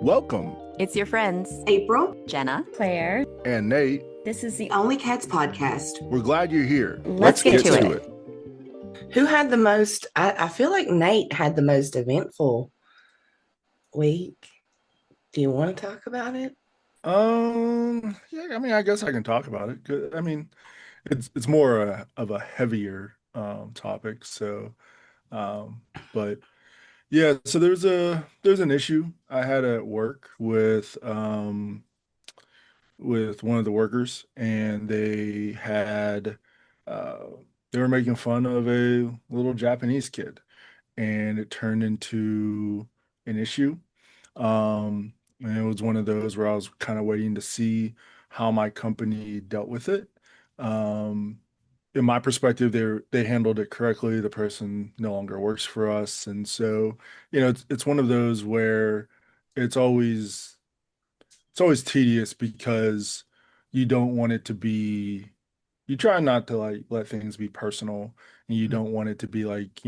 Welcome. It's your friends, April, Jenna, Claire, and Nate. this is the Only KADs Podcast. We're glad you're here. Let's get to it. Who had the most? I feel like Nate had the most eventful week. Do you want to talk about it? Yeah, I mean, I guess I can talk about it. 'Cause, I mean, it's more of a heavier topic. So, but yeah, so there's an issue I had at work with one of the workers, and uh they were making fun of a little Japanese kid, and it turned into an issue. And it was one of those where I was kind of waiting to see how my company dealt with it. Um, in my perspective, they handled it correctly. The person no longer works for us, and so it's one of those where it's always it's always tedious because you don't want it to be. You try not to like let things be personal, and you don't want it to be like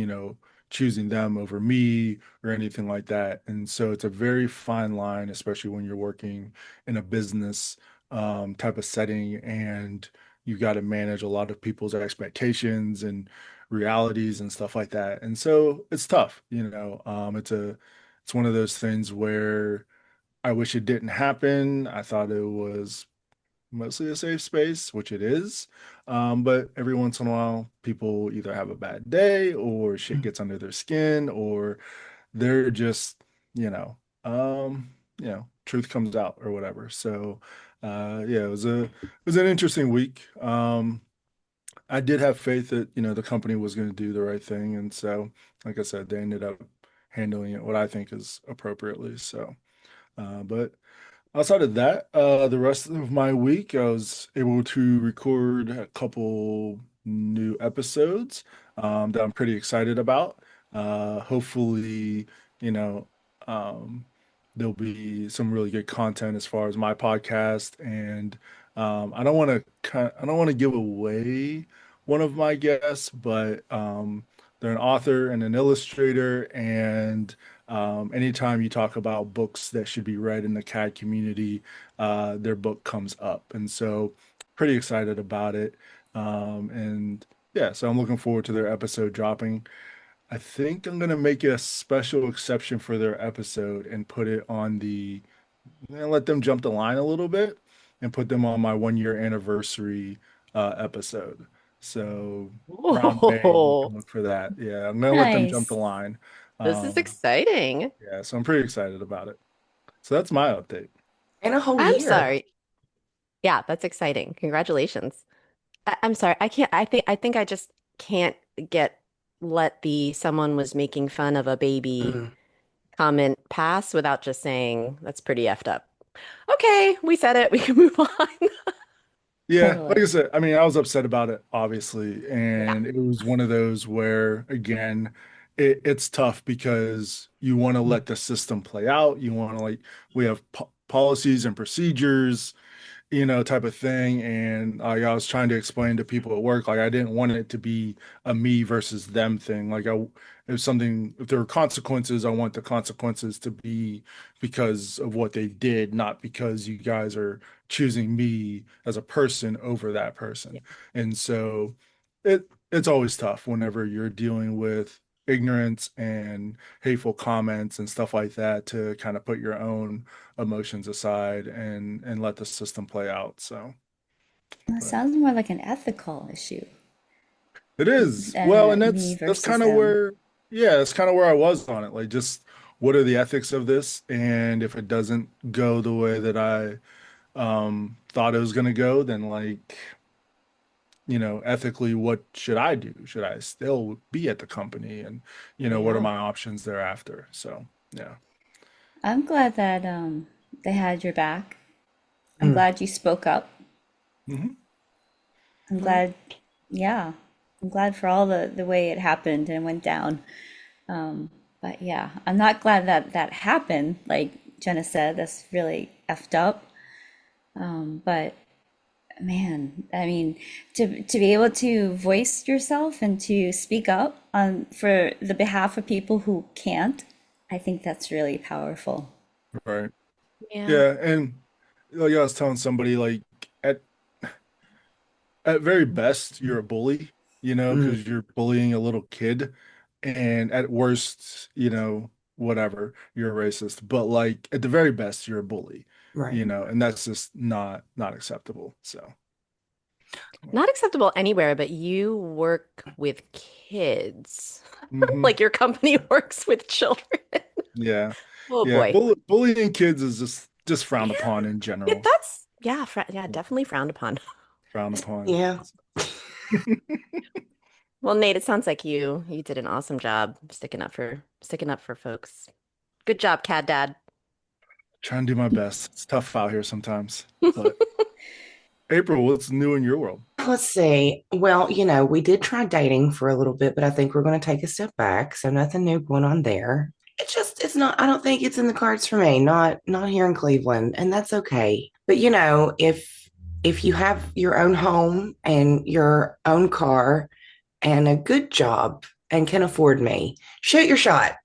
choosing them over me or anything like that. And so it's a very fine line, especially when you're working in a business type of setting, and you got to manage a lot of people's expectations and realities and stuff like that. And so it's tough. It's one of those things where I wish it didn't happen. I thought it was mostly a safe space, which it is. But every once in a while, people either have a bad day or shit gets under their skin, or they're just, truth comes out or whatever. So, yeah, it was an interesting week. I did have faith that, the company was going to do the right thing. And so, like I said, they ended up handling it what I think is appropriately. So, but outside of that, the rest of my week, I was able to record a couple new episodes that I'm pretty excited about. Hopefully, you know, um, there'll be some really good content as far as my podcast, and I don't want to give away one of my guests, but they're an author and an illustrator, and anytime you talk about books that should be read in the CAD community, their book comes up. And so, pretty excited about it. And yeah, so I'm looking forward to their episode dropping. I think I'm going to make a special exception for their episode and put it on and let them jump the line a little bit and put them on my 1 year anniversary episode. So around May, you Whoa, can look for that. Yeah, I'm gonna let them jump the nice. line. this is Um, exciting. yeah, so I'm pretty excited about it. So that's my update. In a whole I'm year. sorry. Yeah, that's exciting. Congratulations. I'm sorry. I can't. I think I just can't get let the someone was making fun of a baby Mm. comment pass without just saying that's pretty effed up. Okay, we said it. We can move on. Yeah, like I Totally. said, I mean, I was upset about it, obviously, Yeah. and it was one of those where, again, it's tough because you want to let the system play out. You want to we have policies and procedures, type of thing. And I was trying to explain to people at work, like I didn't want it to be a me versus them thing. If there were consequences, I want the consequences to be because of what they did, not because you guys are choosing me as a person over that Yeah. person. And so it's always tough whenever you're dealing with ignorance and hateful comments and stuff like that to kind of put your own emotions aside and let the system play out. So, It but sounds more like an ethical issue it is well, and than me that's versus kind of them. where, yeah, that's kind of where I was on it. Like, just what are the ethics of this? And if it doesn't go the way that I thought it was gonna go, then ethically, what should I do? Should I still be at the company? And what are Yeah. my options thereafter? So, yeah. I'm glad that they had your back. I'm Mm. glad you spoke up. Hmm. I'm Well, glad, yeah. I'm glad for all the way it happened and went down. But yeah, I'm not glad that that happened. Like Jenna said, that's really effed up. But man, I mean, to be able to voice yourself and to speak up on for the behalf of people who can't, I think that's really powerful. Right. Yeah. Yeah, and like I was telling somebody, like at at very best, you're a bully, Mm, because you're bullying a little kid, and at worst, whatever, you're a racist. But like at the very best, you're a bully, right. and that's just not acceptable. So, Not acceptable anywhere, but you work with kids. hmm Like your company works with children. yeah, Oh yeah, boy. bullying kids is just frowned Yeah. upon in Yeah, general. that's yeah, yeah, definitely frowned upon. Frowned upon. Yeah. Well, Nate, it sounds like you did an awesome job sticking up for folks. Good job, Cad Dad. Trying to do my best. It's tough out here sometimes. But April, what's new in your world? Let's see. Well, we did try dating for a little bit, but I think we're going to take a step back. So nothing new going on there. It's not, I don't think it's in the cards for me, not here in Cleveland, and that's okay. But if you have your own home and your own car and a good job and can afford me, shoot your shot.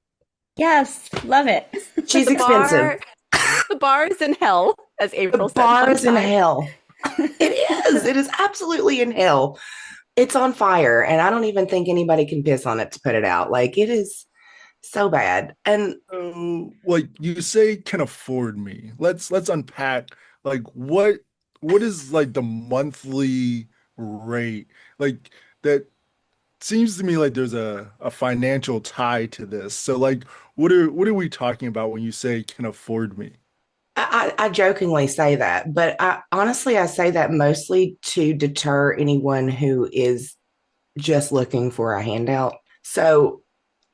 Yes, love it. She's The expensive. bar, the bar is in hell, as The April said bar one is in time. hell. It is. It is absolutely in hell. It's on fire, and I don't even think anybody can piss on it to put it out. Like it is so bad. And So, like you say, can afford me. Let's unpack. Like, what is like the monthly rate? Like that seems to me like there's a financial tie to this. So, like, what are we talking about when you say can afford me? I jokingly say that, but I say that mostly to deter anyone who is just looking for a handout. So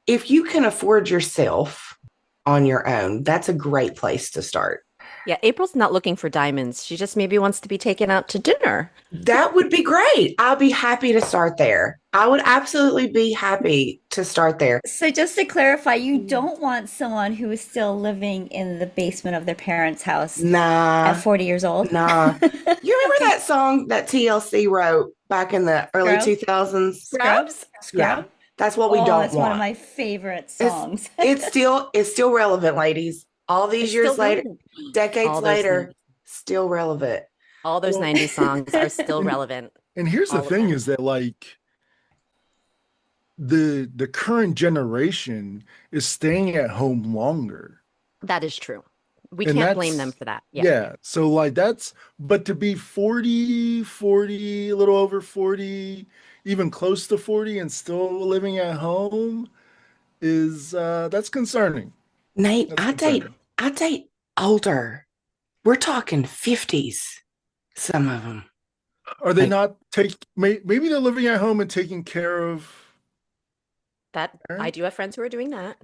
if you can afford yourself on your own, that's a great place to start. Yeah, April's not looking for diamonds. She just maybe wants to be taken out to dinner. That would be great. I'll be happy to start there. I would absolutely be happy to start there. So just to clarify, you don't want someone who is still living in the basement of their parents' house at Nah, 40 years old. nah. You remember that song that TLC wrote back in the early Scrub? 2000s? Scrubs? Yeah, Scrub? that's what we Oh, don't that's one of want. my favorite It's songs. it's still relevant, ladies. All these It's still years later, relevant. decades All those later, still relevant. all those Well, 90s songs are still And relevant. and here's the All of thing them. is that like the current generation is staying at home longer. That is true. We And can't blame them that's for that. Yeah. yeah. So like but to be 40, a little over 40, even close to 40 and still living at home is that's concerning. Nate, That's concerning. I date older. We're talking 50s, some of them. Are they Like, not maybe they're living at home and taking care of That I parents? do have friends who are doing that.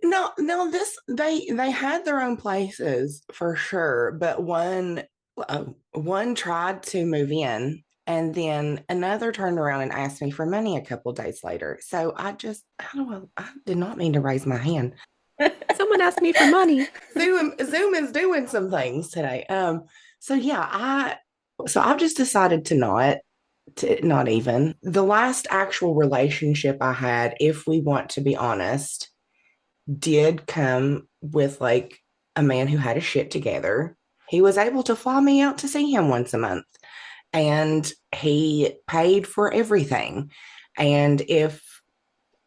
no, no, they had their own places for sure, but one tried to move in and then another turned around and asked me for money a couple days later. So I don't know, I did not mean to raise my hand. Someone asked me for money. Zoom is doing some things today. So yeah, I've just decided to not even. The last actual relationship I had, if we want to be honest, did come with like a man who had his shit together. He was able to fly me out to see him once a month and he paid for everything. And if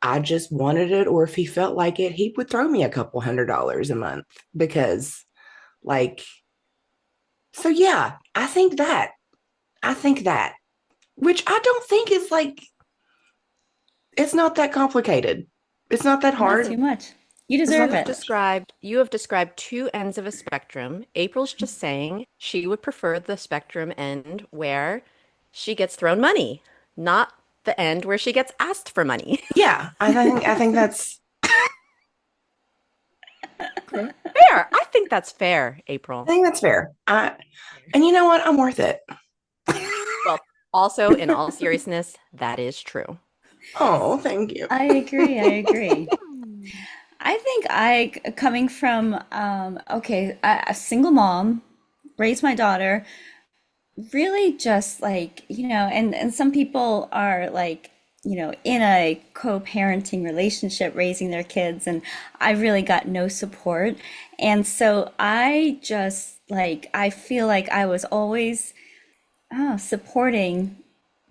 I just wanted it or if he felt like it, he would throw me a couple $100 a month because like so yeah, I think that which I don't think is like it's not that complicated. It's not that Not hard. too much. You It's not deserve You have that it. much. described two ends of a spectrum. April's just saying she would prefer the spectrum end where she gets thrown money, not the end where she gets asked for money. Yeah, I think that's Okay. Fair. I think that's fair, I April. think that's fair. And you know what? I'm worth it. Well, also, in all seriousness, that is true. Oh, thank you. I agree. I agree. I think coming from, okay, a single mom, raised my daughter, really just like, and some people are like in a co-parenting relationship, raising their kids, and I really got no support. And so I just I feel like I was always supporting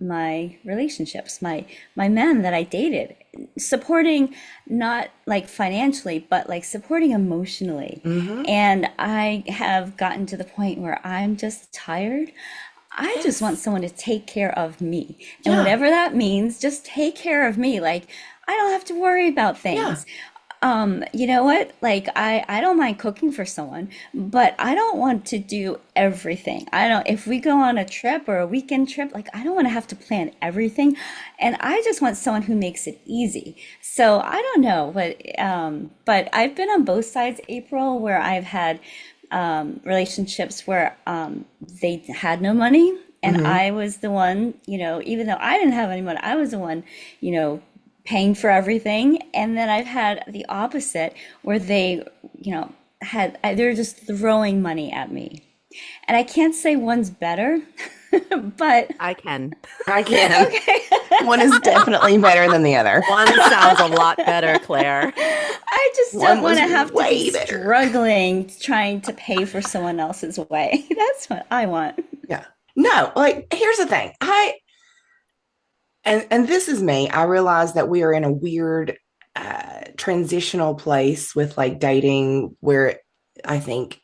my relationships, my men that I dated, supporting not like financially, but like supporting emotionally. And I have gotten to the point where I'm just tired. I just want someone to take care of me. And Yeah. whatever that means, just take care of me. Like I don't have to worry about things. You know what? Like I don't mind cooking for someone, but I don't want to do everything. I don't, if we go on a trip or a weekend trip, like I don't want to have to plan everything. And I just want someone who makes it easy. So I don't know, but I've been on both sides, April, where I've had relationships where they had no money and I was the one, even though I didn't have any money, I was the one, paying for everything. And then I've had the opposite where they, they're just throwing money at me. And I can't say one's better, but I can. I can. One is definitely better than the other. One sounds a lot better, Claire. I just One don't want was to have to way be better. struggling trying to pay for someone else's way. That's what I want. Yeah. No, like here's the thing. And this is me. I realize that we are in a weird transitional place with like dating where I think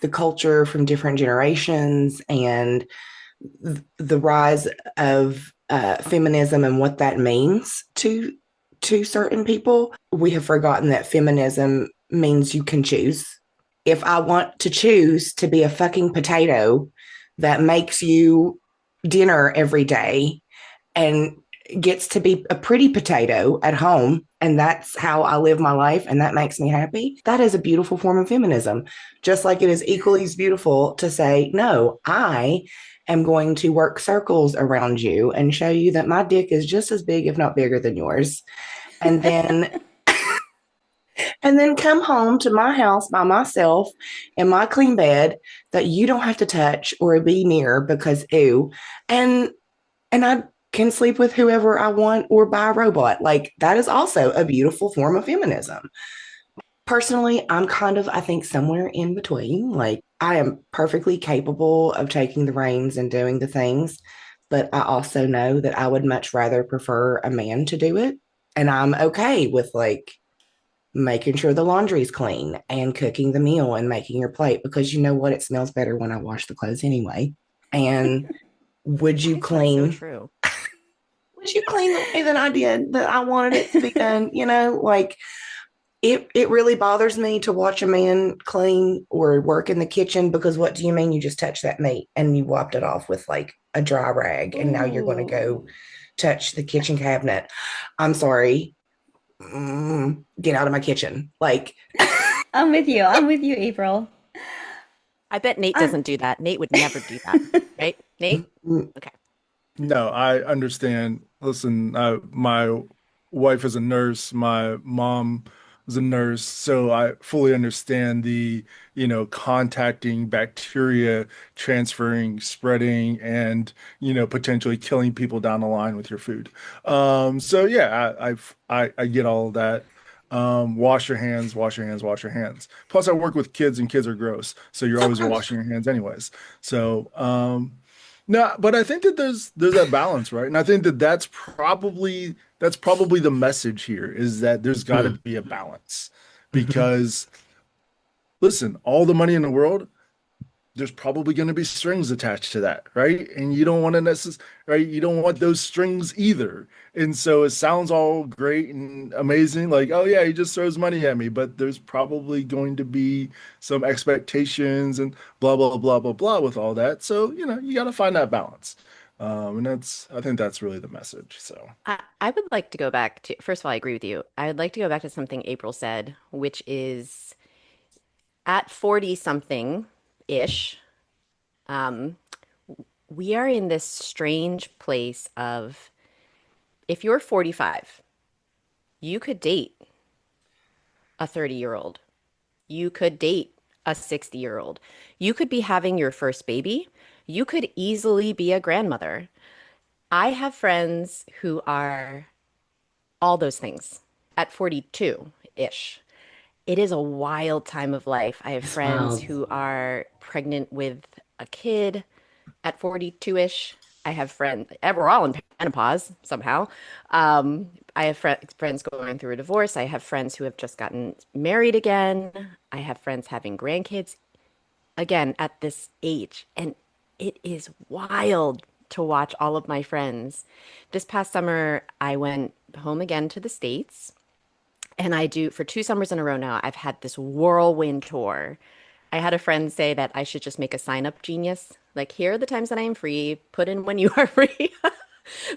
the culture from different generations and the rise of feminism and what that means to certain people, we have forgotten that feminism means you can choose. If I want to choose to be a fucking potato that makes you dinner every day and gets to be a pretty potato at home, and that's how I live my life, and that makes me happy, that is a beautiful form of feminism. Just like it is equally as beautiful to say, no, I am going to work circles around you and show you that my dick is just as big, if not bigger than yours. And then and then come home to my house by myself in my clean bed that you don't have to touch or be near because ew. And I can sleep with whoever I want or buy a robot. Like that is also a beautiful form of feminism. Personally, I'm kind of, I think, somewhere in between. Like I am perfectly capable of taking the reins and doing the things, but I also know that I would much rather prefer a man to do it. And I'm okay with like making sure the laundry's clean and cooking the meal and making your plate because you know what? It smells better when I wash the clothes anyway. And would you Why is that clean? so true? Would you clean the way that I did, that I wanted it to be done? Like it really bothers me to watch a man clean or work in the kitchen because what do you mean you just touched that meat and you wiped it off with like a dry rag and now you're going to go touch the kitchen cabinet? I'm sorry. Get out of my kitchen. Like, I'm with you. I'm with you, April. I bet Nate doesn't do that. Nate would never do that. Right, Nate? Okay. No, I understand. Listen, my wife is a nurse. My mom was a nurse, so I fully understand the, contacting bacteria, transferring, spreading, and, potentially killing people down the line with your food. So yeah, I get all of that. Wash your hands, wash your hands, wash your hands. Plus, I work with kids, and kids are gross, so you're always washing your hands anyways. So, no, but I think that there's that balance, right? And I think that that's probably the message here is that there's got to be a balance because listen, all the money in the world, there's probably going to be strings attached to that, right? And you don't want to right? You don't want those strings either. And so it sounds all great and amazing, like, oh yeah, he just throws money at me, but there's probably going to be some expectations and blah blah blah blah blah with all that. So, you got to find that balance. And I think that's really the message. So, I would like to go back to, first of all, I agree with you. I would like to go back to something April said, which is at 40 something ish, we are in this strange place of if you're 45, you could date a 30-year-old. You could date a 60-year-old. You could be having your first baby. You could easily be a grandmother. I have friends who are all those things at 42-ish. It is a wild time of life. I have It's friends wild. who are pregnant with a kid at 42-ish. I have friends, we're all in menopause somehow. I have friends going through a divorce. I have friends who have just gotten married again. I have friends having grandkids again at this age. And it is wild to watch all of my friends. This past summer, I went home again to the States. And I do, for 2 summers in a row now, I've had this whirlwind tour. I had a friend say that I should just make a sign up genius. Like, here are the times that I am free, put in when you are free.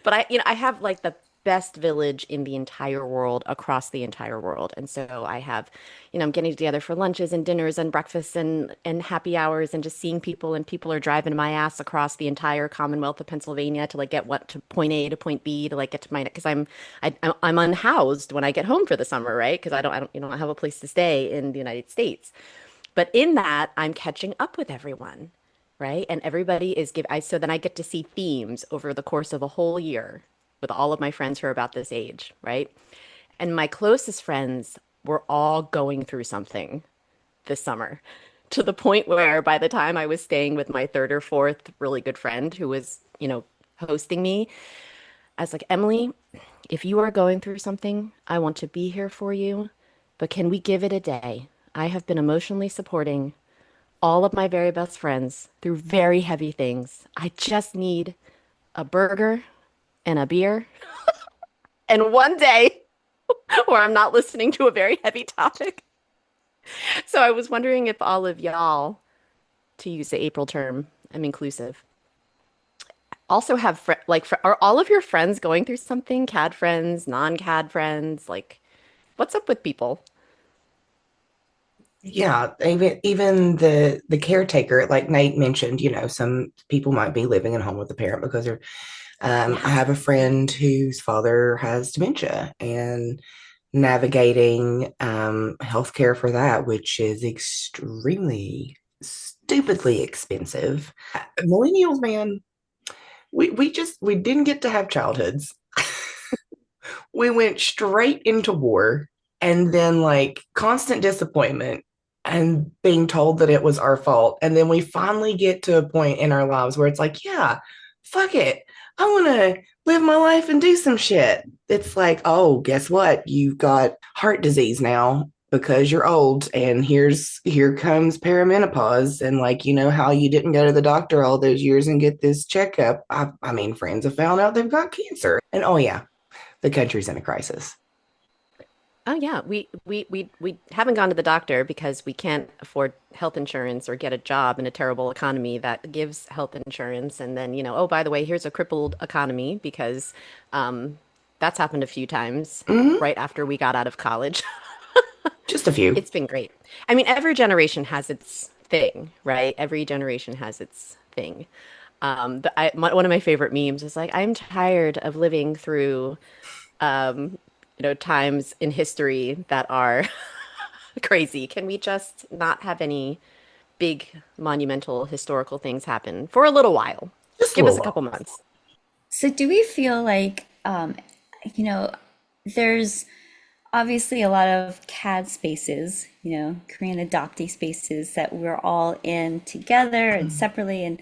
But I have like the best village in the entire world, across the entire world. And so I have, I'm getting together for lunches and dinners and breakfasts and happy hours and just seeing people, and people are driving my ass across the entire Commonwealth of Pennsylvania to like get what to point A to point B to like get to my, because I'm unhoused when I get home for the summer, right? Because I don't have a place to stay in the United States. But in that, I'm catching up with everyone, right? And everybody is so then I get to see themes over the course of a whole year with all of my friends who are about this age, right? And my closest friends were all going through something this summer, to the point where by the time I was staying with my third or fourth really good friend who was, hosting me, I was like, Emily, if you are going through something, I want to be here for you, but can we give it a day? I have been emotionally supporting all of my very best friends through very heavy things. I just need a burger and a beer and one day where I'm not listening to a very heavy topic. So I was wondering if all of y'all, to use the April term, I'm inclusive, also have are all of your friends going through something? CAD friends, non-CAD friends? Like, what's up with people? Yeah, even the caretaker, like Nate mentioned, some people might be living at home with the parent because they're. I Yeah. have a friend whose father has dementia and navigating healthcare for that, which is extremely stupidly expensive. Millennials, man, we didn't get to have childhoods. We went straight into war and then like constant disappointment and being told that it was our fault. And then we finally get to a point in our lives where it's like, yeah, fuck it. I want to live my life and do some shit. It's like, oh, guess what? You've got heart disease now because you're old, and here comes perimenopause, and like, how you didn't go to the doctor all those years and get this checkup. I mean, friends have found out they've got cancer, and oh yeah, the country's in a crisis. Oh yeah, we haven't gone to the doctor because we can't afford health insurance or get a job in a terrible economy that gives health insurance. And then, oh, by the way, here's a crippled economy because that's happened a few times Mhm. right after we got out of college. Just a few. It's been great. I mean, every generation has its thing, right? Every generation has its thing. One of my favorite memes is like, I'm tired of living through times in history that are crazy. Can we just not have any big monumental historical things happen for a little while? Just a Give us little a couple while. months. So do we feel like, you know, there's obviously a lot of CAD spaces, Korean adoptee spaces that we're all in together and separately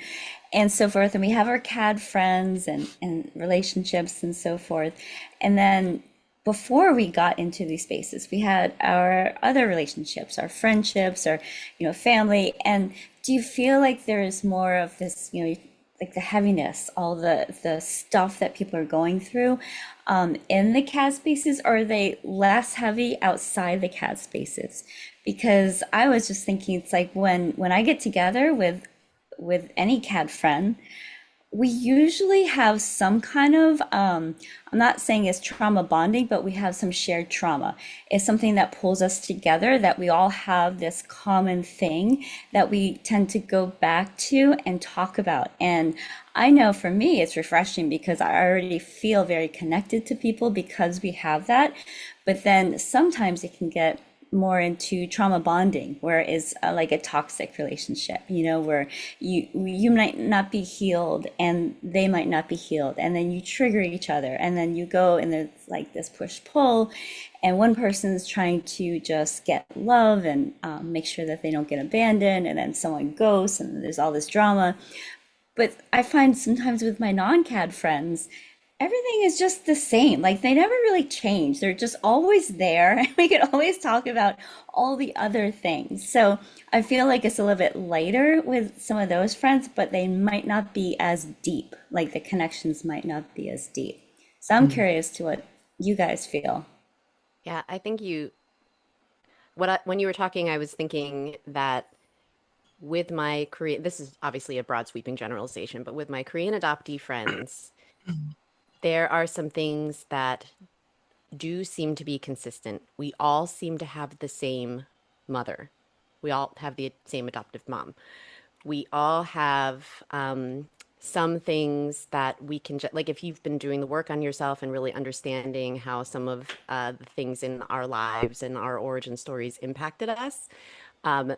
and so forth. And we have our CAD friends and relationships and so forth. And then before we got into these spaces, we had our other relationships, our friendships, our, family. And do you feel like there is more of this, like the heaviness, all the stuff that people are going through in the CAD spaces, or are they less heavy outside the CAD spaces? Because I was just thinking, it's like when I get together with any CAD friend, we usually have some kind of I'm not saying it's trauma bonding, but we have some shared trauma. It's something that pulls us together, that we all have this common thing that we tend to go back to and talk about. And I know for me it's refreshing because I already feel very connected to people because we have that. But then sometimes it can get more into trauma bonding, where it's like a toxic relationship, where you might not be healed and they might not be healed, and then you trigger each other, and then you go and there's like this push pull, and one person's trying to just get love and make sure that they don't get abandoned, and then someone ghosts, and there's all this drama. But I find sometimes with my non-CAD friends, everything is just the same. Like they never really change. They're just always there. And we can always talk about all the other things. So I feel like it's a little bit lighter with some of those friends, but they might not be as deep. Like the connections might not be as deep. So I'm curious to what you guys feel. Yeah, I think when you were talking, I was thinking that with my Korean, this is obviously a broad sweeping generalization, but with my Korean adoptee friends, there are some things that do seem to be consistent. We all seem to have the same mother. We all have the same adoptive mom. We all have some things that we can, like if you've been doing the work on yourself and really understanding how some of the things in our lives and our origin stories impacted us, um,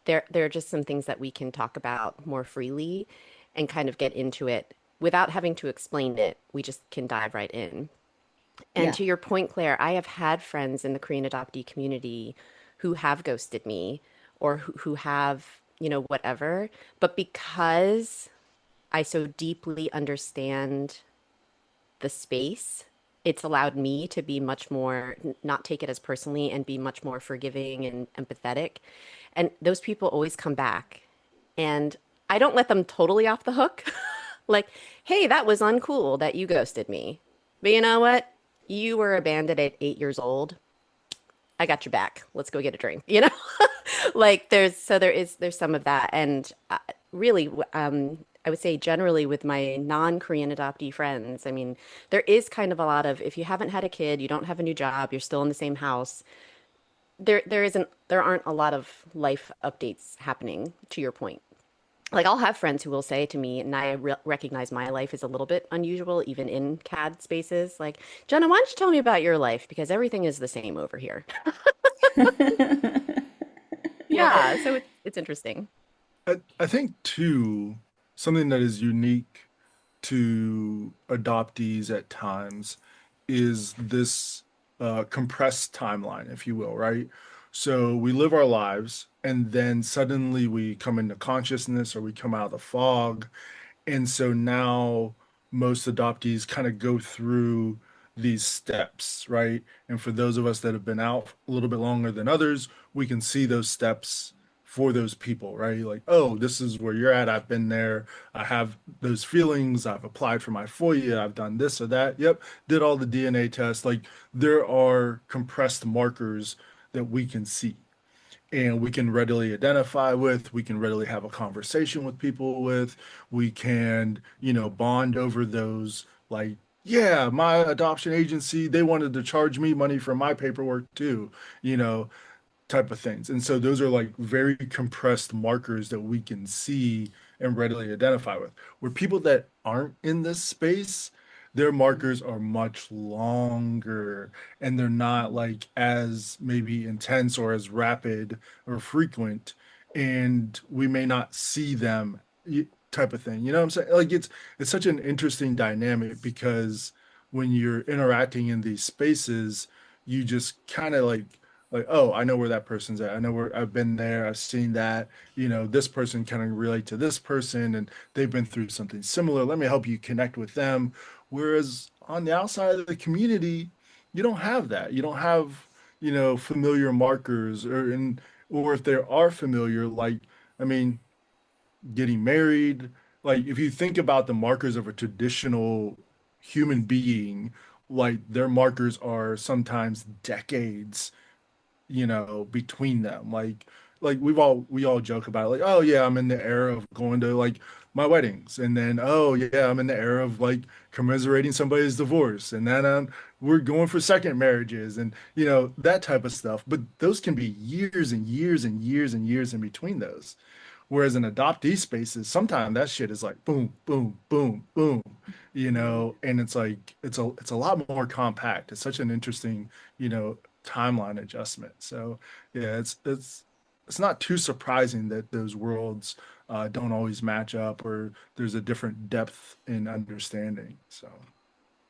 there are just some things that we can talk about more freely and kind of get into it without having to explain it. We just can dive right in. And Yeah. to your point, Claire, I have had friends in the Korean adoptee community who have ghosted me or who have, whatever. But because I so deeply understand the space, it's allowed me to be much more, not take it as personally and be much more forgiving and empathetic. And those people always come back. And I don't let them totally off the hook. Like, hey, that was uncool that you ghosted me. But you know what? You were abandoned at 8 years old. I got your back. Let's go get a drink. Like there's some of that. And really, I would say generally with my non-Korean adoptee friends, I mean, there is kind of a lot of if you haven't had a kid, you don't have a new job, you're still in the same house. There aren't a lot of life updates happening, to your point. Like I'll have friends who will say to me, and I recognize my life is a little bit unusual, even in CAD spaces. Like, Jenna, why don't you tell me about your life? Because everything is the same over here. Yeah, so it's interesting. I think too, something that is unique to adoptees at times is this compressed timeline, if you will, right? So we live our lives and then suddenly we come into consciousness or we come out of the fog. And so now most adoptees kind of go through these steps, right? And for those of us that have been out a little bit longer than others, we can see those steps for those people, right? Like, oh, this is where you're at. I've been there. I have those feelings. I've applied for my FOIA. I've done this or that. Yep, did all the DNA tests. Like, there are compressed markers that we can see and we can readily identify with, we can readily have a conversation with people with, we can, bond over those like, yeah, my adoption agency, they wanted to charge me money for my paperwork too, you know, type of things. And so those are like very compressed markers that we can see and readily identify with. Where people that aren't in this space, their markers are much longer and they're not like as maybe intense or as rapid or frequent. And we may not see them type of thing. You know what I'm saying? Like it's such an interesting dynamic because when you're interacting in these spaces, you just kind of like, oh, I know where that person's at. I know where I've been there. I've seen that. This person kind of relate to this person and they've been through something similar. Let me help you connect with them. Whereas on the outside of the community, you don't have that. You don't have, familiar markers or if there are familiar, like, I mean, getting married, like if you think about the markers of a traditional human being, like their markers are sometimes decades between them. Like we all joke about it, like, oh yeah, I'm in the era of going to like my weddings, and then oh yeah, I'm in the era of like commiserating somebody's divorce, and then we're going for second marriages, and that type of stuff. But those can be years and years and years and years in between those. Whereas in adoptee spaces, sometimes that shit is like boom, boom, boom, boom, and it's like it's a lot more compact. It's such an interesting, timeline adjustment. So yeah, it's not too surprising that those worlds don't always match up, or there's a different depth in understanding. So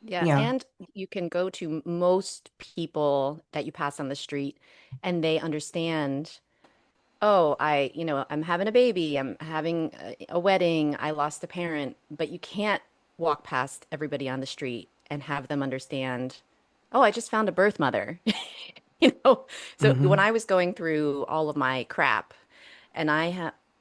Yeah, Yeah. and you can go to most people that you pass on the street and they understand, oh, I'm having a baby, I'm having a wedding, I lost a parent, but you can't walk past everybody on the street and have them understand, oh, I just found a birth mother. You know, so when Hmm. I was going through all of my crap, and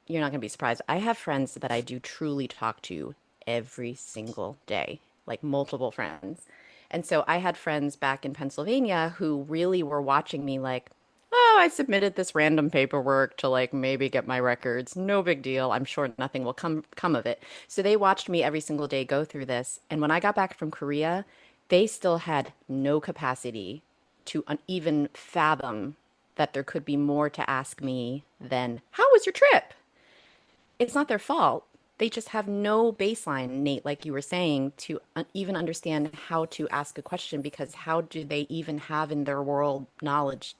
you're not gonna be surprised, I have friends that I do truly talk to every single day, like multiple friends. And so I had friends back in Pennsylvania who really were watching me like, oh, I submitted this random paperwork to like maybe get my records. No big deal. I'm sure nothing will come of it. So they watched me every single day go through this. And when I got back from Korea, they still had no capacity to even fathom that there could be more to ask me than, how was your trip? It's not their fault. They just have no baseline, Nate, like you were saying, to even understand how to ask a question, because how do they even have in their world knowledge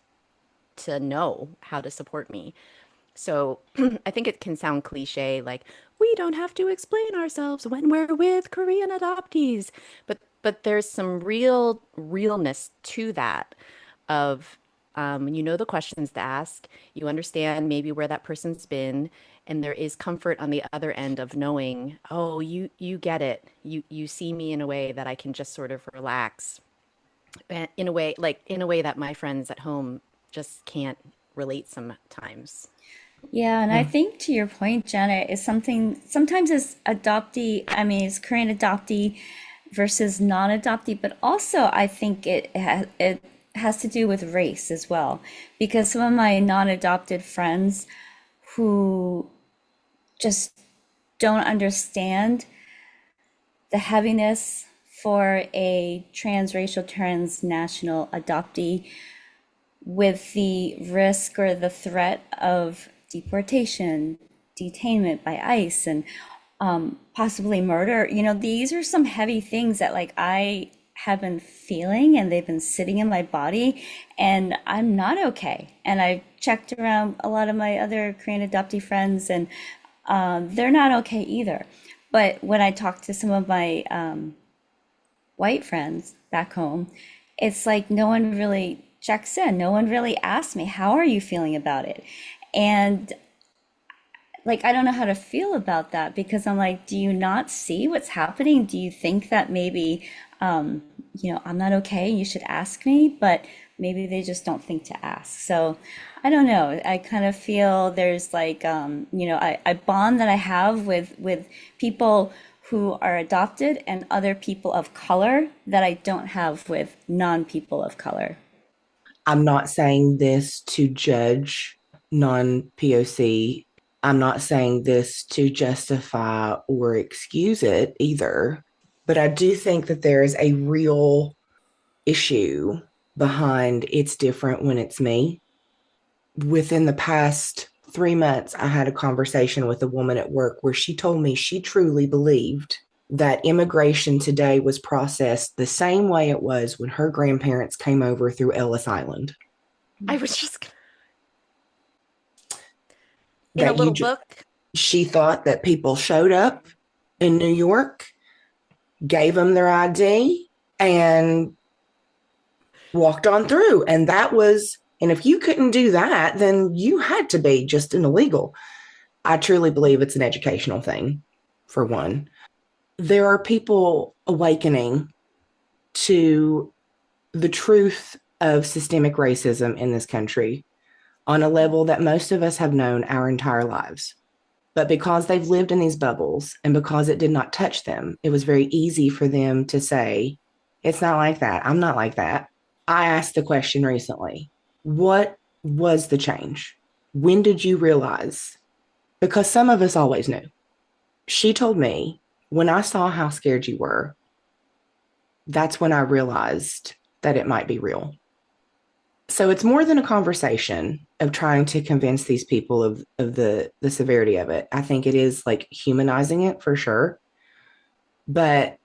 to know how to support me? So I think it can sound cliche, like we don't have to explain ourselves when we're with Korean adoptees, but there's some realness to that of you know the questions to ask, you understand maybe where that person's been, and there is comfort on the other end of knowing, oh, you get it. You see me in a way that I can just sort of relax, in a way that my friends at home just can't relate sometimes. Yeah, and I Yeah. think to your point, Jenna, is something sometimes as adoptee, I mean, it's Korean adoptee versus non-adoptee, but also I think it has to do with race as well, because some of my non-adopted friends who just don't understand the heaviness for a transracial, transnational adoptee with the risk or the threat of deportation, detainment by ICE, and possibly murder. You know, these are some heavy things that like I have been feeling and they've been sitting in my body, and I'm not okay. And I've checked around a lot of my other Korean adoptee friends, and they're not okay either. But when I talk to some of my white friends back home, it's like no one really checks in. No one really asks me, how are you feeling about it? And like, I don't know how to feel about that, because I'm like, do you not see what's happening? Do you think that maybe, I'm not okay, you should ask me? But maybe they just don't think to ask. So I don't know. I kind of feel there's like, I bond that I have with people who are adopted and other people of color that I don't have with non-people of color. I'm not saying this to judge non POC. I'm not saying this to justify or excuse it either. But I do think that there is a real issue behind it's different when it's me. Within the past 3 months, I had a conversation with a woman at work where she told me she truly believed that immigration today was processed the same way it was when her grandparents came over through Ellis Island. I was just in a That little book. she thought that people showed up in New York, gave them their ID, and walked on through. And if you couldn't do that, then you had to be just an illegal. I truly believe it's an educational thing, for one. There are people awakening to the truth of systemic racism in this country on a level that most of us have known our entire lives. But because they've lived in these bubbles and because it did not touch them, it was very easy for them to say, it's not like that. I'm not like that. I asked the question recently, what was the change? When did you realize? Because some of us always knew. She told me, when I saw how scared you were, that's when I realized that it might be real. So it's more than a conversation of trying to convince these people of the severity of it. I think it is like humanizing it for sure. But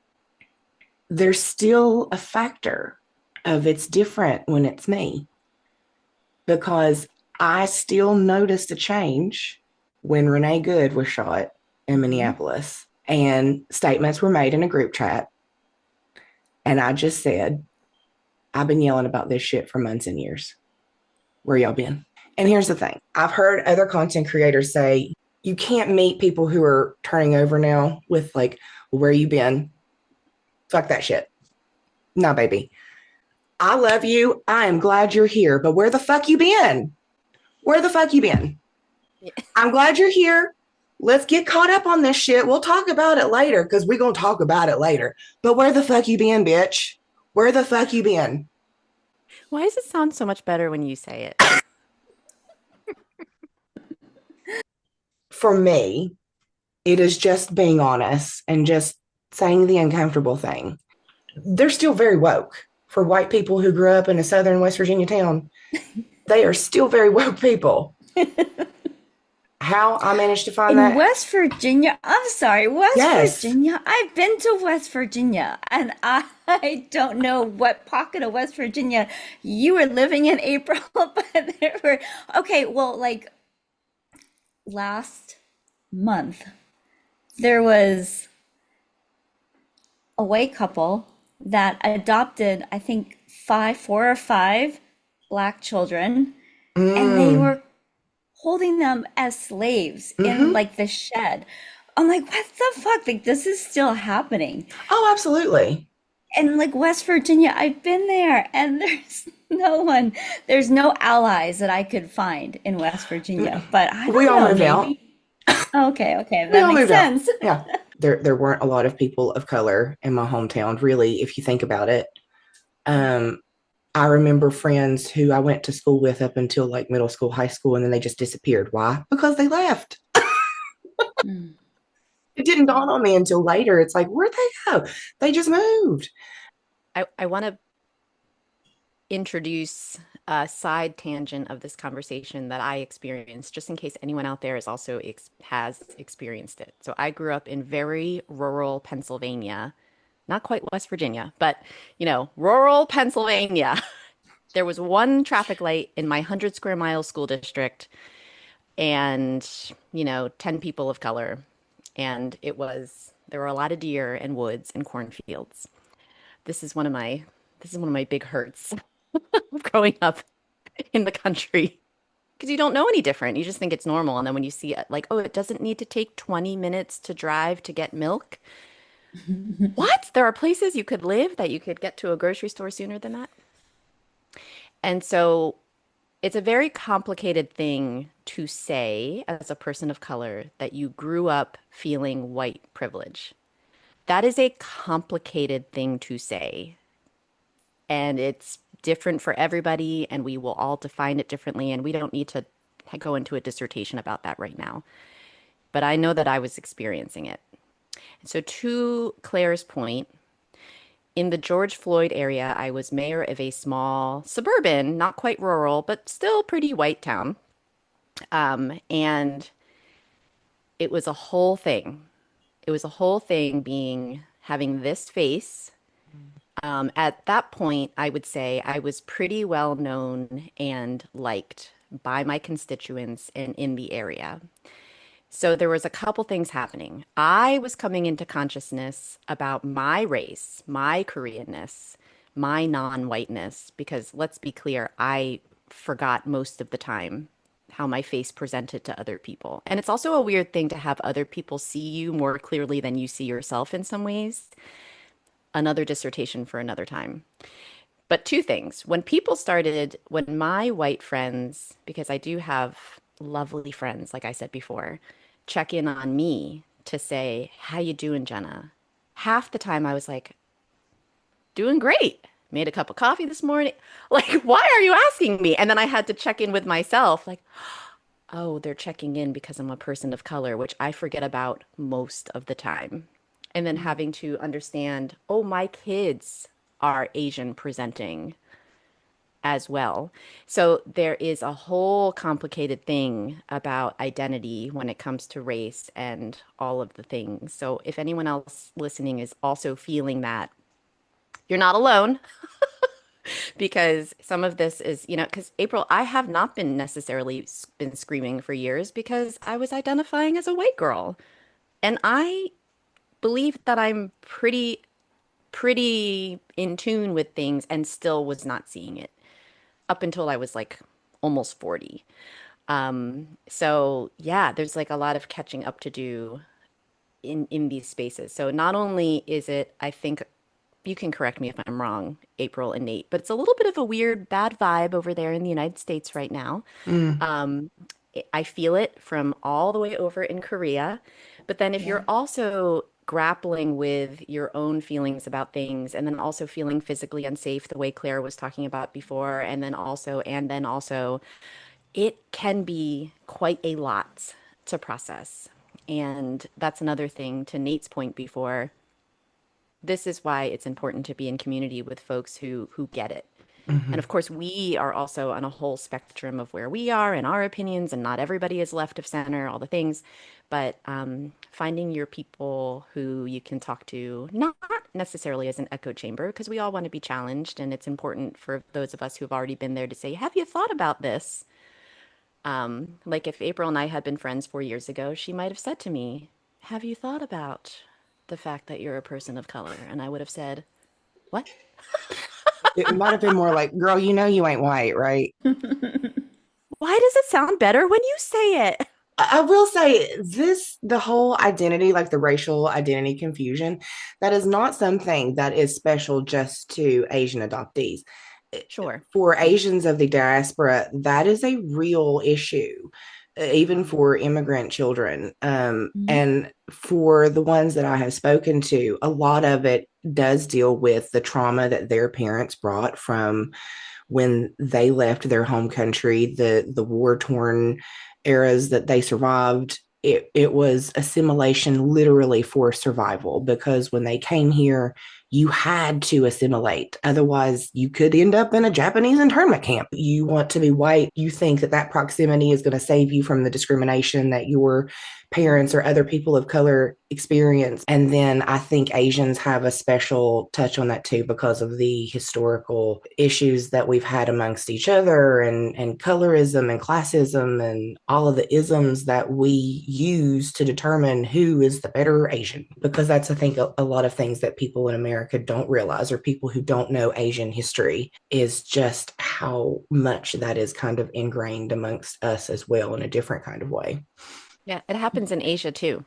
there's still a factor of it's different when it's me. because I still noticed a change when Renee Good was shot in Minneapolis and statements were made in a group chat. And I just said, I've been yelling about this shit for months and years. Where y'all been? And here's the thing. I've heard other content creators say you can't meet people who are turning over now with like, where you been? Fuck that shit. No, baby. I love you. I am glad you're here, but where the fuck you been? Where the fuck you been? Yeah. I'm glad you're here. Let's get caught up on this shit. We'll talk about it later because we're going to talk about it later. But where the fuck you been, bitch? Where the fuck you been? Why does it sound so much better when you say it? For me, it is just being honest and just saying the uncomfortable thing. They're still very woke for white people who grew up in a southern West Virginia town. They are still very woke people. How I managed to find In that? West Virginia, I'm sorry, West Yes. Virginia. I've been to West Virginia, and I don't know what pocket of West Virginia you were living in, April, but there were, okay, well, like last month, there was a white couple that adopted, I think, 4 or 5 Black children, and they were holding them as slaves in like the shed. I'm like, what the fuck? Like, this is still happening. Oh, absolutely. And like West Virginia, I've been there, and there's no allies that I could find in West Virginia. But I don't We all know, moved out. maybe. Okay, We that all makes moved out. sense. Yeah. There weren't a lot of people of color in my hometown, really, if you think about it. I remember friends who I went to school with up until like middle school, high school, and then they just disappeared. Why? Because they left. Mm. It didn't dawn on me until later. It's like, where'd they go? They just moved. I want to introduce a side tangent of this conversation that I experienced, just in case anyone out there is also has experienced it. So I grew up in very rural Pennsylvania, not quite West Virginia, but rural Pennsylvania. There was one traffic light in my 100 square mile school district and, 10 people of color. And there were a lot of deer and woods and cornfields. This is one of my big hurts of growing up in the country because you don't know any different. You just think it's normal. And then when you see it, like, oh, it doesn't need to take 20 minutes to drive to get milk. What? There are places you could live that you could get to a grocery store sooner than that. And so it's a very complicated thing to say as a person of color that you grew up feeling white privilege. That is a complicated thing to say. And it's different for everybody, and we will all define it differently. And we don't need to go into a dissertation about that right now. But I know that I was experiencing it. So, to Claire's point, in the George Floyd area, I was mayor of a small suburban, not quite rural, but still pretty white town. And it was a whole thing. It was a whole thing having this face. At that point, I would say I was pretty well known and liked by my constituents and in the area. So there was a couple things happening. I was coming into consciousness about my race, my Koreanness, my non-whiteness, because let's be clear, I forgot most of the time how my face presented to other people. And it's also a weird thing to have other people see you more clearly than you see yourself in some ways. Another dissertation for another time. But two things. When my white friends, because I do have lovely friends, like I said before, check in on me to say, how you doing, Jenna? Half the time I was like, doing great. Made a cup of coffee this morning. Like, why are you asking me? And then I had to check in with myself, like, oh, they're checking in because I'm a person of color, which I forget about most of the time. And then having to understand, oh, my kids are Asian presenting as well. So there is a whole complicated thing about identity when it comes to race and all of the things. So if anyone else listening is also feeling that, you're not alone. because some of this is, because April, I have not been necessarily been screaming for years because I was identifying as a white girl. And I believe that I'm pretty in tune with things and still was not seeing it up until I was like almost 40. So yeah, there's like a lot of catching up to do in these spaces. So not only is it, I think you can correct me if I'm wrong, April and Nate, but it's a little bit of a weird bad vibe over there in the United States right now. Mm, Um, I feel it from all the way over in Korea. But then if yeah. you're also grappling with your own feelings about things and then also feeling physically unsafe the way Claire was talking about before, and then also it can be quite a lot to process. And that's another thing to Nate's point before. This is why it's important to be in community with folks who get it. And Hmm. of course, we are also on a whole spectrum of where we are and our opinions, and not everybody is left of center, all the things. But finding your people who you can talk to, not necessarily as an echo chamber, because we all want to be challenged, and it's important for those of us who've already been there to say, "Have you thought about this?" Like if April and I had been friends 4 years ago, she might have said to me, "Have you thought about the fact that you're a person of color?" And I would have said, "What?" It might have been more like, girl, you know you ain't white, right? Why does it sound better when you say it? I will say this, the whole identity, like the racial identity confusion, that is not something that is special just to Asian adoptees. Sure. For Asians of the diaspora, that is a real issue, even for immigrant children. Mhm. And for the ones that I have spoken to, a lot of it does deal with the trauma that their parents brought from when they left their home country, the war torn eras that they survived. It was assimilation literally for survival, because when they came here, you had to assimilate. Otherwise, you could end up in a Japanese internment camp. You want to be white, you think that that proximity is going to save you from the discrimination that your parents or other people of color experience. And then I think Asians have a special touch on that too, because of the historical issues that we've had amongst each other, and colorism and classism and all of the isms that we use to determine who is the better Asian. Because that's, I think, a lot of things that people in America don't realize, or people who don't know Asian history, is just how much that is kind of ingrained amongst us as well, in a different kind of way. Yeah, it happens in Asia too.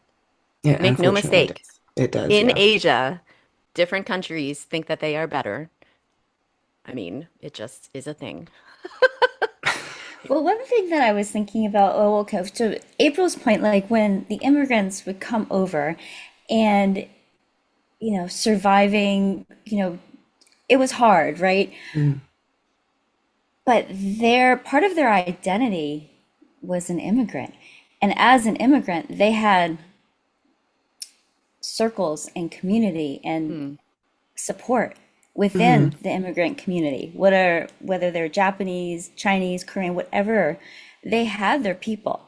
Yeah, Make no unfortunately, it mistake. does. It does, In yeah. Asia, different countries think that they are better. I mean, it just is a thing. Well, one thing that I was thinking about, oh, okay, to April's point, like when the immigrants would come over and, surviving, it was hard, right? Mm, But their part of their identity was an immigrant. And as an immigrant, they had circles and community and Hmm. support within mhm, the immigrant community. Whether they're Japanese, Chinese, Korean, whatever, they had their people.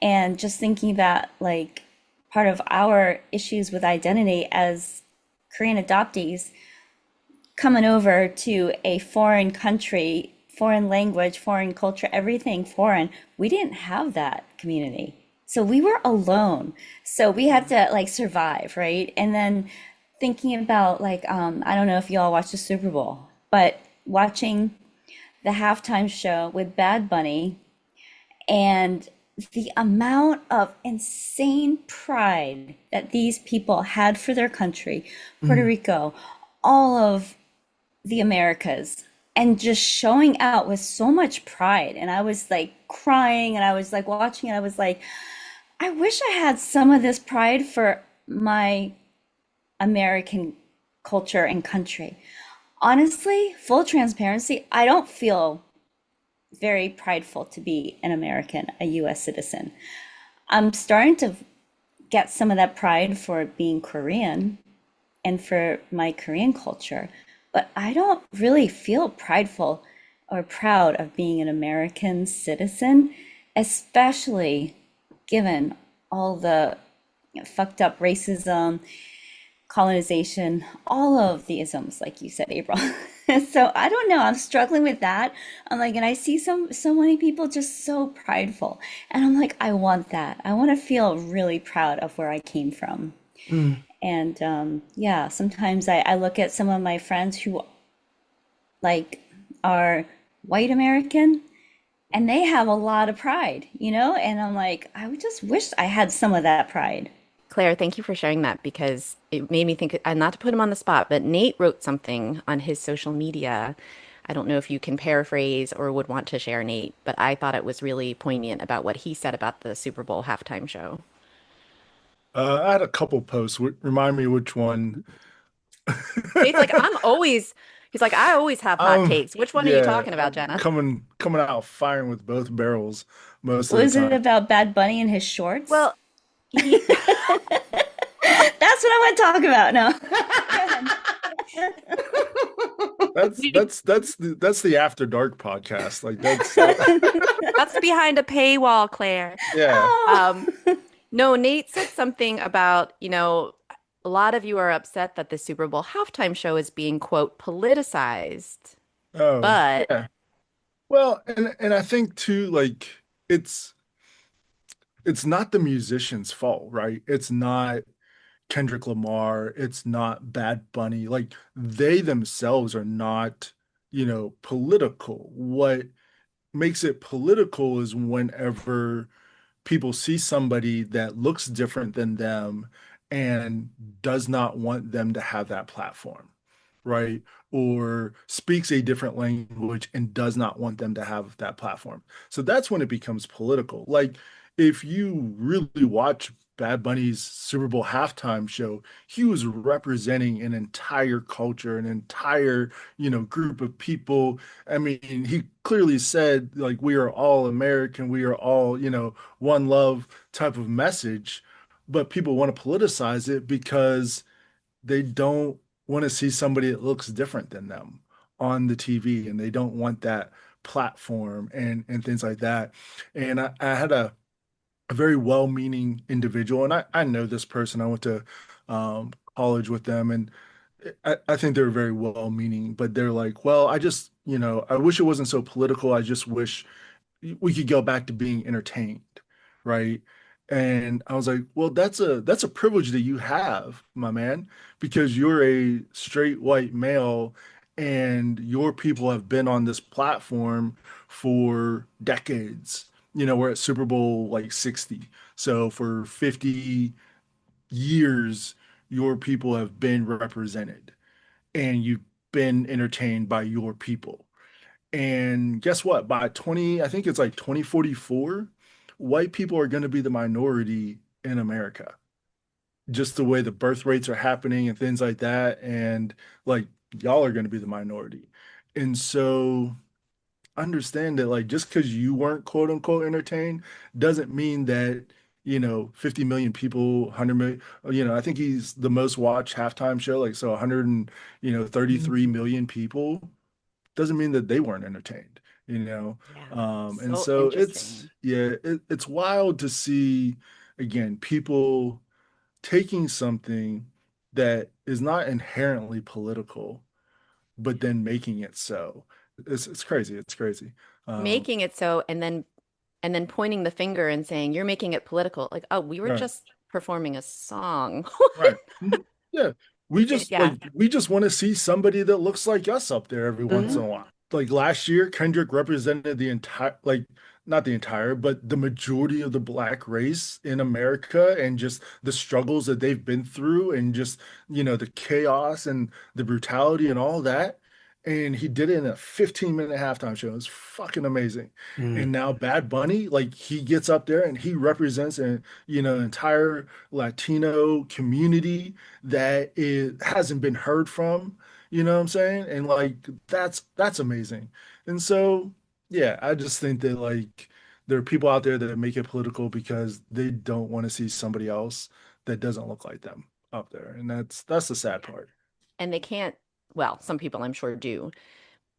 And just thinking about like part of our issues with identity as Korean adoptees coming over to a foreign country, foreign language, foreign culture, everything foreign, we didn't have that community. So we were alone. So we had to like survive, right? And then thinking about like, I don't know if you all watch the Super Bowl, but watching the halftime show with Bad Bunny and the amount of insane pride that these people had for their country, Puerto mhm. Rico, all of the Americas, and just showing out with so much pride. And I was like crying and I was like watching it. I was like, I wish I had some of this pride for my American culture and country. Honestly, full transparency, I don't feel very prideful to be an American, a US citizen. I'm starting to get some of that pride for being Korean and for my Korean culture, but I don't really feel prideful or proud of being an American citizen, especially given all the fucked up racism, colonization, all of the isms, like you said, April. So I don't know. I'm struggling with that. I'm like, and I see so many people just so prideful, and I'm like, I want that. I want to feel really proud of where I came from. Mm. And yeah, sometimes I look at some of my friends who like are white American, and they have a lot of pride, and I'm like, I would just wish I had some of that pride. Claire, thank you for sharing that because it made me think, and not to put him on the spot, but Nate wrote something on his social media. I don't know if you can paraphrase or would want to share, Nate, but I thought it was really poignant about what he said about the Super Bowl halftime show. I had a couple posts. Remind me which one. Nate's like, he's like, I always have hot takes. Which one are you Yeah, talking about, I'm Jenna? coming out firing with both barrels most of the Was it time. about Bad Bunny and his shorts? Well, he, That's what I want to talk about. No. That's the After Dark podcast. Like that's that's behind a paywall, Claire. yeah. Oh. No, Nate said something about, a lot of you are upset that the Super Bowl halftime show is being, quote, politicized. Oh, But yeah. Well, and I think too, like it's it's not the musician's fault, right? It's not Kendrick Lamar, it's not Bad Bunny. Like they themselves are not, political. What makes it political is whenever people see somebody that looks different than them and does not want them to have that platform, right? Or speaks a different language and does not want them to have that platform. So that's when it becomes political. Like if you really watch Bad Bunny's Super Bowl halftime show, he was representing an entire culture, an entire, group of people. I mean, he clearly said, like, we are all American, we are all, one love type of message, but people want to politicize it because they don't want to see somebody that looks different than them on the TV and they don't want that platform and things like that. And I had a very well-meaning individual, and I know this person. I went to college with them, and I think they're very well-meaning, but they're like, well, I just, I wish it wasn't so political. I just wish we could go back to being entertained, right? And I was like, well, that's a privilege that you have, my man, because you're a straight white male and your people have been on this platform for decades. We're at Super Bowl like 60. So for 50 years, your people have been represented and you've been entertained by your people. And guess what? By 20, I think it's like 2044, white people are going to be the minority in America. Just the way the birth rates are happening and things like that. And like, y'all are going to be the minority. And so understand that, like, just because you weren't quote unquote entertained doesn't mean that, 50 million people, 100 million, I think he's the most watched halftime show, like, so 100 and, 33 million people doesn't mean that they weren't entertained, you know? yeah, And so so interesting. it's wild to see, again, people taking something that is not inherently political, but then making it so. It's crazy. It's crazy. Um, Making it so and then pointing the finger and saying, you're making it political. Like, oh, we were right, just performing a song. right. Mhm. Yeah. Yeah. We just want to see somebody that looks like us up there every once in Mhm. a while. Like last year, Kendrick represented the entire, like, not the entire, but the majority of the black race in America and just the struggles that they've been through and just, the chaos and the brutality and all that. And he did it in a 15-minute halftime show. It was fucking amazing. Mm. And now Bad Bunny, like he gets up there and he represents an, entire Latino community that hasn't been heard from. You know what I'm saying? And like that's amazing. And so yeah, I just think that like there are people out there that make it political because they don't want to see somebody else that doesn't look like them up there. And that's the sad part. And they can't, well, some people I'm sure do,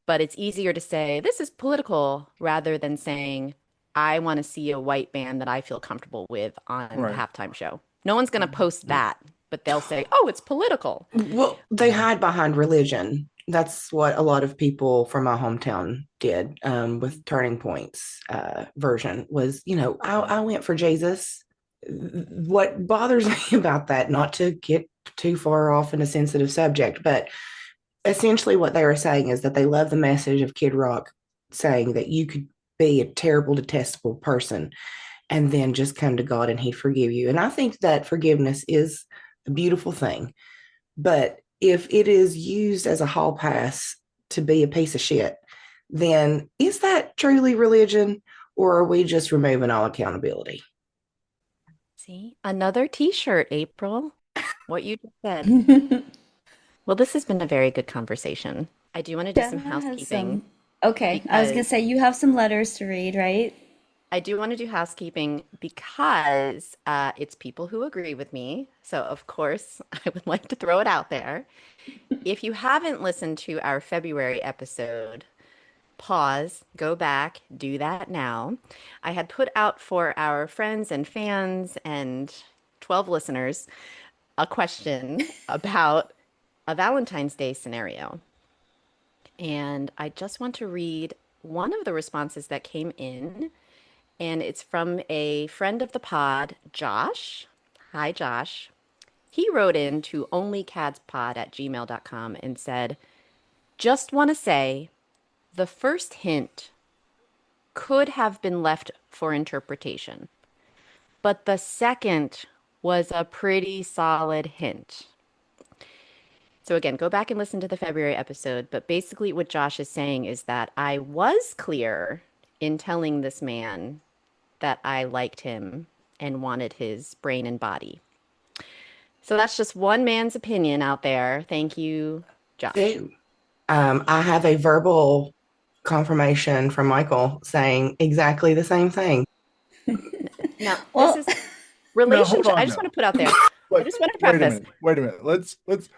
but it's easier to say this is political rather than saying I want to see a white band that I feel comfortable with on the Right. halftime show. No one's going to post that, but they'll say, "Oh, it's political." Well, they hide behind religion That's what a lot of people from my hometown did, with Turning Point's version was, I went for Jesus. What bothers me about that, not to get too far off in a sensitive subject, but essentially what they were saying is that they love the message of Kid Rock saying that you could be a terrible, detestable person and then just come to God and He'd forgive you. And I think that forgiveness is a beautiful thing. But if it is used as a hall pass to be a piece of shit, then is that truly religion, or are we just removing all accountability? See, another t-shirt, April. What you just said. Well, this has been a very good conversation. I do want to do some Jenna has housekeeping some. Okay, I was gonna because say you have some letters to read, right? I do want to do housekeeping because it's people who agree with me. So, of course, I would like to throw it out there. If you haven't listened to our February episode, pause, go back, do that now. I had put out for our friends and fans and 12 listeners a question about a Valentine's Day scenario. And I just want to read one of the responses that came in, and it's from a friend of the pod, Josh. Hi, Josh. He wrote in to onlykadspod@gmail.com and said, just want to say the first hint could have been left for interpretation, but the second was a pretty solid hint. So again, go back and listen to the February episode. But basically, what Josh is saying is that I was clear in telling this man that I liked him and wanted his brain and body. So that's just one man's opinion out there. Thank you, Josh. I have a verbal confirmation from Michael saying exactly the same thing. Now, Well, this is Now hold relationship. I on just want now. to put out there. I Wait, just want to wait a preface. minute. Wait a minute. Let's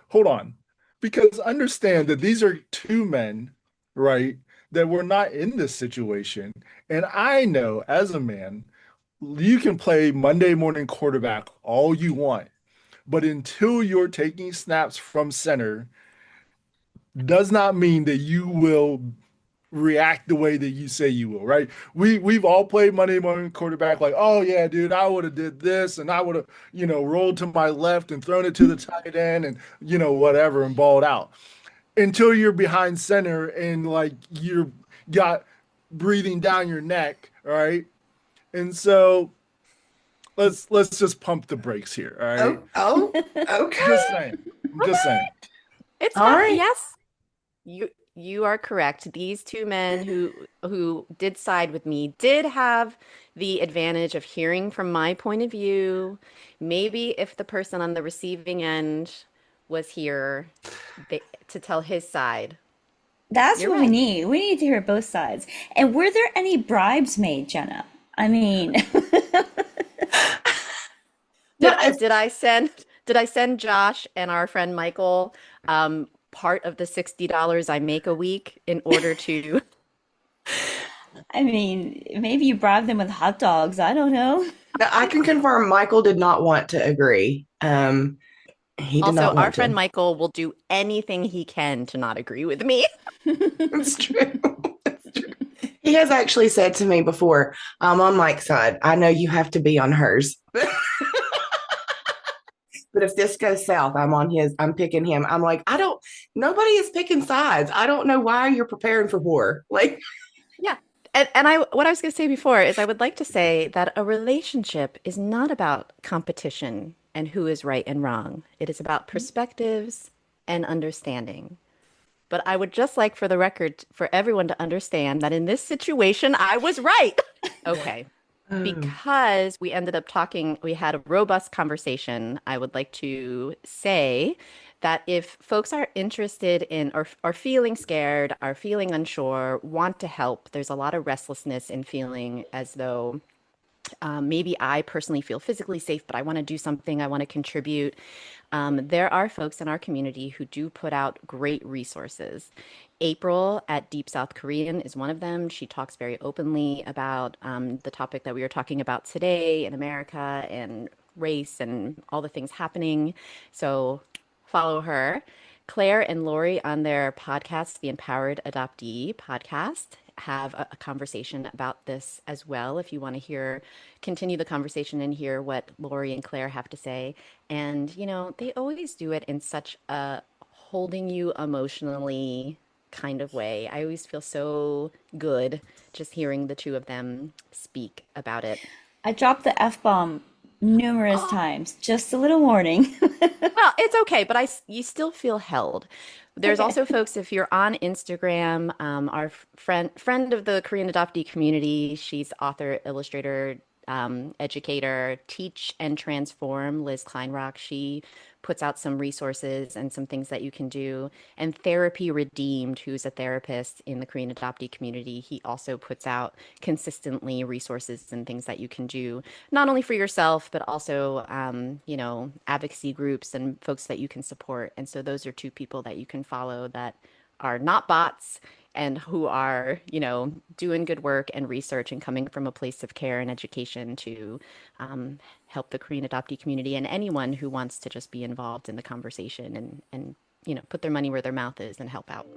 hold on. Because understand that these are two men, right, that were not in this situation. And I know as a man, you can play Monday morning quarterback all you want, but until you're taking snaps from center, does not mean that you will react the way that you say you will, right? We've all played Monday morning quarterback like, oh yeah, dude, I would have did this and I would have, rolled to my left and thrown it to the tight end and whatever and balled out. Until you're behind center and like you're got breathing down your neck, all right? And so let's just pump the brakes here, all right? Oh, okay. Just saying. I'm just saying. It's All fine. right. Yes, you are correct. These two men who did side with me did have the advantage of hearing from my point of view. Maybe if the person on the receiving end was here to tell his side. that's You're what we right. need. We need to hear both sides. And were there any bribes made, Jenna? I mean, No, Did I send Josh and our friend Michael part of the $60 I make a week in order to I mean, maybe you bribed them with hot dogs. I don't know. I can confirm Michael did not want to agree. He did Also, not our want friend to. Michael will do anything he can to not agree with me. It's true. It's true. He has actually said to me before, I'm on Mike's side. I know you have to be on hers. But if this goes south, I'm on his, I'm picking him. I'm like, nobody is picking sides. I don't know why you're preparing for war. Like, Yeah. And what I was going to say before is I would like to say that a relationship is not about competition and who is right and wrong. It is about perspectives and understanding. But I would just like for the record for everyone to understand that in this situation, I was right. Okay. oh, Because we ended up talking, we had a robust conversation. I would like to say that if folks are interested in or are feeling scared, are feeling unsure, want to help, there's a lot of restlessness in feeling as though maybe I personally feel physically safe, but I want to do something, I want to contribute. There are folks in our community who do put out great resources. April at Deep South Korean is one of them. She talks very openly about the topic that we were talking about today in America and race and all the things happening. So follow her. Claire and Lori on their podcast, the Empowered Adoptee podcast, have a conversation about this as well. If you want to continue the conversation and hear what Lori and Claire have to say. And, they always do it in such a holding you emotionally kind of way. I always feel so good just hearing the two of them speak about it. I dropped the F-bomb numerous times. Just a little warning. Well, it's okay, but you still feel held. There's Okay. also folks, if you're on Instagram, our friend of the Korean adoptee community, she's author, illustrator, educator, Teach and Transform, Liz Kleinrock. She puts out some resources and some things that you can do. And Therapy Redeemed, who's a therapist in the Korean adoptee community, he also puts out consistently resources and things that you can do, not only for yourself, but also, advocacy groups and folks that you can support. And so those are two people that you can follow that are not bots and who are, doing good work and research and coming from a place of care and education to help the Korean adoptee community and anyone who wants to just be involved in the conversation and put their money where their mouth is and help out.